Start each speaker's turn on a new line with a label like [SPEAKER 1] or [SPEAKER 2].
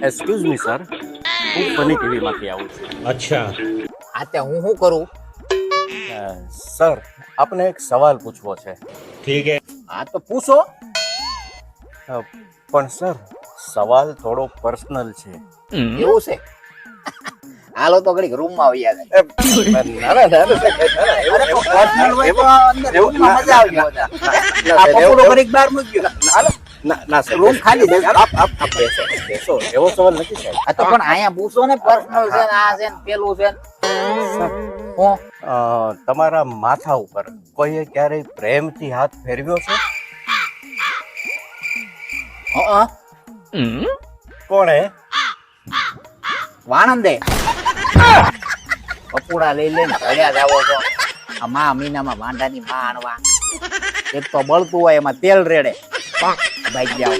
[SPEAKER 1] Excuse me sir, હું funny ટીવીમાંથી આવું છું.
[SPEAKER 2] अच्छा
[SPEAKER 3] હા તે હું શું કરું?
[SPEAKER 1] સર, આપને એક સવાલ પૂછવો છે.
[SPEAKER 2] ठीक है
[SPEAKER 3] હા તો પૂછો.
[SPEAKER 1] પણ સર, સવાલ થોડો પર્સનલ છે.
[SPEAKER 3] એવું છે? હાલો તો ઘડીક રૂમમાં આવી જાય.
[SPEAKER 1] ના, ના, ના, ના,
[SPEAKER 3] અરે તો personal હોય તો અંદર રૂમમાં મજા આવી જાય. આ પકોડો ઘડીક બહાર મૂકી દો. હાલો
[SPEAKER 1] ના સર,
[SPEAKER 3] રૂમ ખાલી છે.
[SPEAKER 1] આપ બેસો, બેસો. એવો સવાલ નથી સાહેબ.
[SPEAKER 3] આ તો પણ અહીંયા પૂછો ને, પર્સનલ છે ને, આ છે ને, પેલું છે ને. હું
[SPEAKER 1] તમારા માથા ઉપર કોઈએ ક્યારેય પ્રેમથી હાથ ફેરવ્યો છે? કોણે?
[SPEAKER 3] વાણંદે પકોડા લઈ લઈને ઘડ્યા જ આવો છો. આ મા મહિનામાં ભાંડાની માં આણવા એક તો બળતું હોય એમાં તેલ રેડે ભાઈ જાવ.